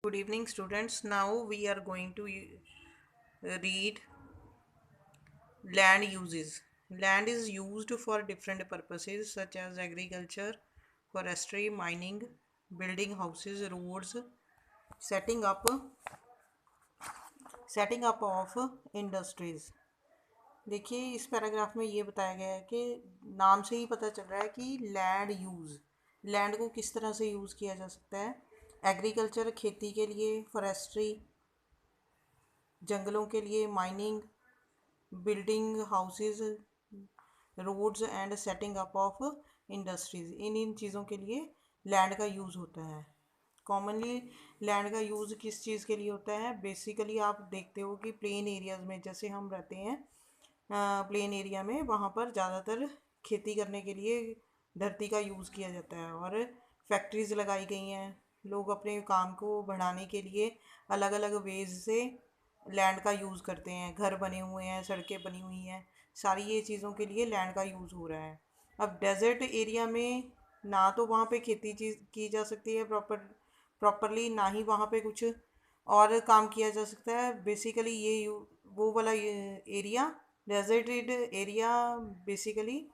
Good evening, students. Now we are going to read land uses. Land is used for different purposes such as agriculture, forestry, mining, building houses, roads, setting up setting up of industries. देखिए इस paragraph में ये बताया गया है कि नाम से ही पता चल रहा है कि लैंड यूज़, लैंड को किस तरह से यूज़ किया जा सकता है। एग्रीकल्चर खेती के लिए, फॉरेस्ट्री जंगलों के लिए, mining, building houses, roads and setting up of industries, इन चीज़ों के लिए लैंड का यूज़ होता है। कॉमनली लैंड का यूज़ किस चीज़ के लिए होता है? बेसिकली आप देखते हो कि प्लेन एरियाज़ में जैसे हम रहते हैं, प्लेन एरिया में वहाँ पर ज़्यादातर खेती करने के लिए धरती का यूज़ किया जाता है और फैक्ट्रीज़ लगाई गई हैं। लोग अपने काम को बढ़ाने के लिए अलग अलग वेज से लैंड का यूज़ करते हैं। घर बने हुए हैं, सड़कें बनी हुई हैं, सारी ये चीज़ों के लिए लैंड का यूज़ हो रहा है। अब डेजर्ट एरिया में ना तो वहाँ पे खेती चीज की जा सकती है प्रॉपरली, ना ही वहाँ पे कुछ और काम किया जा सकता है। बेसिकली वो वाला area, deserted area, basically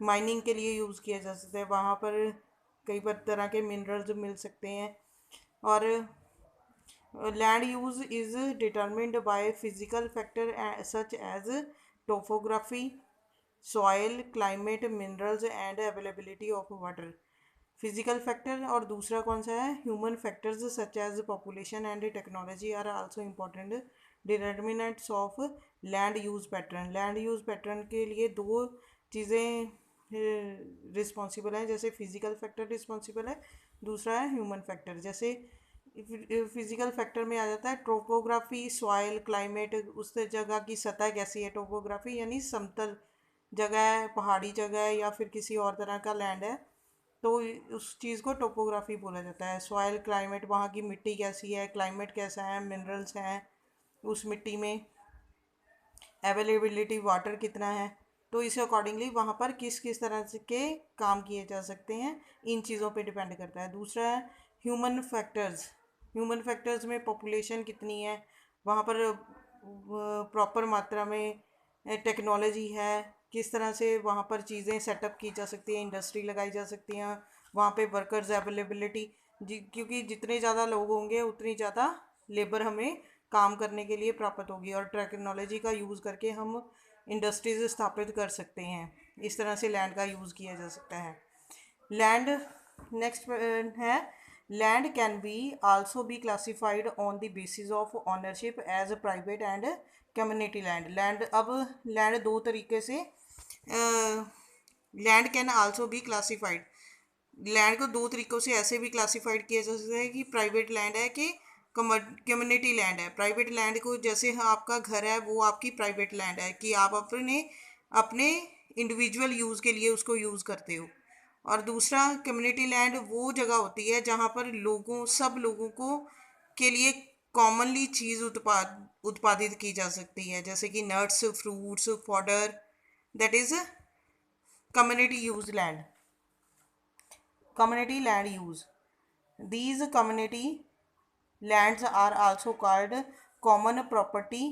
mining के लिए यूज़ किया जा सकता है। वहाँ पर कई तरह के मिनरल्स मिल सकते हैं। और land use is determined by physical factor such as topography, soil, climate, minerals and availability of water. Physical factor और दूसरा कौन सा है? Human factors such as population and technology are also important determinants of land use pattern. Land use pattern के लिए दो चीज़ें responsible हैं। जैसे फिजिकल फैक्टर रिस्पॉन्सिबल है, दूसरा है ह्यूमन फैक्टर। जैसे फिजिकल फैक्टर में आ जाता है टोपोग्राफी, सॉइल, क्लाइमेट, उस जगह की सतह कैसी है। टोपोग्राफी यानी समतल जगह है, पहाड़ी जगह है या फिर किसी और तरह का लैंड है, तो उस चीज़ को टोपोग्राफी बोला जाता है। सॉइल, क्लाइमेट, वहाँ की मिट्टी कैसी है, क्लाइमेट कैसा है, मिनरल्स हैं उस मिट्टी में, अवेलेबिलिटी वाटर कितना है, तो इस अकॉर्डिंगली वहाँ पर किस किस तरह से के काम किए जा सकते हैं, इन चीज़ों पे डिपेंड करता है। दूसरा है ह्यूमन फैक्टर्स। ह्यूमन फैक्टर्स में पॉपुलेशन कितनी है, वहाँ पर प्रॉपर मात्रा में टेक्नोलॉजी है, किस तरह से वहाँ पर चीज़ें सेटअप की जा सकती हैं, इंडस्ट्री लगाई जा सकती हैं, वहाँ पे वर्कर्स अवेलेबिलिटी, क्योंकि जितने ज़्यादा लोग होंगे उतनी ज़्यादा लेबर हमें काम करने के लिए प्राप्त होगी और टेक्नोलॉजी का यूज़ करके हम इंडस्ट्रीज स्थापित कर सकते हैं। इस तरह से लैंड का यूज़ किया जा सकता है। लैंड नेक्स्ट है, land can be also be classified on the basis of ownership as private and community land. Land अब लैंड दो तरीके से, land can also be classified, land को दो तरीक़ों से ऐसे भी क्लासिफाइड किया जा सकता है कि प्राइवेट लैंड है कि कम्युनिटी लैंड है। प्राइवेट लैंड को जैसे आपका घर है वो आपकी प्राइवेट लैंड है कि आप अपने अपने इंडिविजुअल यूज़ के लिए उसको यूज़ करते हो। और दूसरा कम्युनिटी लैंड वो जगह होती है जहाँ पर सब लोगों को के लिए कॉमनली चीज़ उत्पादित की जा सकती है, जैसे कि nuts, fruits, fodder, that is community use land. Community land use. These community lands are also called common property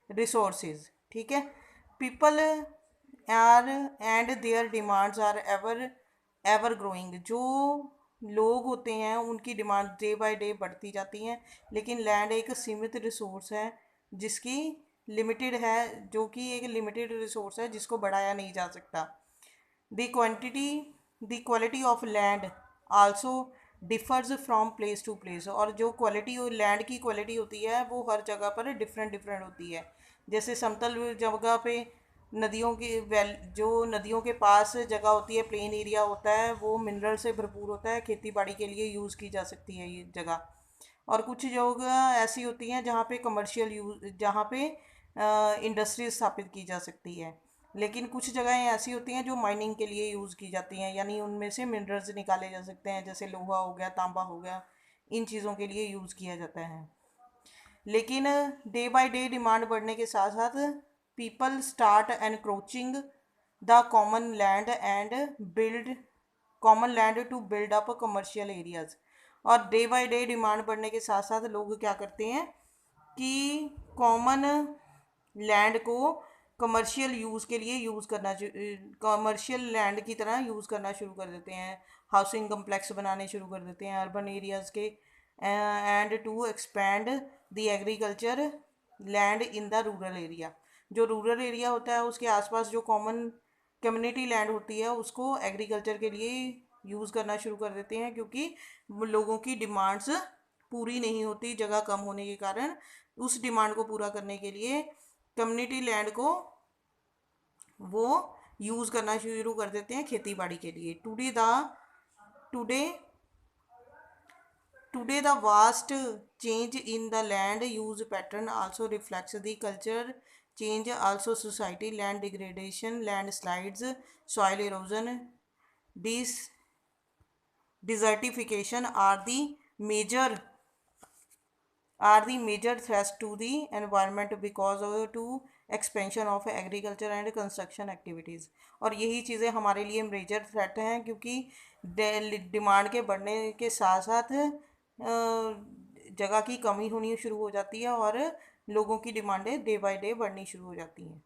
resources. ठीक है। People are and their demands are ever growing. जो लोग होते हैं उनकी डिमांड डे बाय डे बढ़ती जाती हैं, लेकिन लैंड एक सीमित रिसोर्स है जिसकी लिमिटेड है, जो कि एक लिमिटेड रिसोर्स है जिसको बढ़ाया नहीं जा सकता। The quantity, the quality of land also differs from place to place. और जो क्वालिटी और लैंड की क्वालिटी होती है वो हर जगह पर डिफरेंट डिफरेंट होती है। जैसे समतल जगह पे नदियों की जो नदियों के पास जगह होती है, प्लेन एरिया होता है, वो मिनरल से भरपूर होता है, खेती बाड़ी के लिए यूज़ की जा सकती है ये जगह। और कुछ जगह ऐसी होती हैं जहाँ पे कमर्शियल यूज, जहाँ पे इंडस्ट्री स्थापित की जा सकती है। लेकिन कुछ जगहें ऐसी होती हैं जो माइनिंग के लिए यूज़ की जाती हैं, यानी उनमें से मिनरल्स निकाले जा सकते हैं, जैसे लोहा हो गया, तांबा हो गया, इन चीज़ों के लिए यूज़ किया जाता है। लेकिन डे बाय डे डिमांड बढ़ने के साथ साथ people start encroaching the common land to build up commercial areas. और डे बाय डे डिमांड बढ़ने के साथ साथ लोग क्या करते हैं कि कॉमन लैंड को कमर्शियल यूज़ के लिए यूज़ करना, कमर्शियल लैंड की तरह यूज़ करना शुरू कर देते हैं, हाउसिंग कम्प्लेक्स बनाने शुरू कर देते हैं अर्बन एरियाज़ के, and to expand the agriculture land in the rural area. जो रूरल एरिया होता है उसके आसपास जो कॉमन कम्युनिटी लैंड होती है उसको एग्रीकल्चर के लिए यूज़ करना शुरू कर देते हैं, क्योंकि लोगों की डिमांड्स पूरी नहीं होती जगह कम होने के कारण। उस डिमांड को पूरा करने के लिए कम्युनिटी लैंड को वो यूज़ करना शुरू कर देते हैं खेती बाड़ी के लिए। Today Today, the vast change in the land use pattern also reflects the culture change, also society, land degradation, landslides, soil erosion, dis- desertification are the major threats to the environment because of to expansion of agriculture and construction activities। और यही चीज़ें हमारे लिए major threat हैं, क्योंकि demand के बढ़ने के साथ साथ जगह की कमी होनी शुरू हो जाती है और लोगों की डिमांडें डे बाय डे बढ़नी शुरू हो जाती हैं।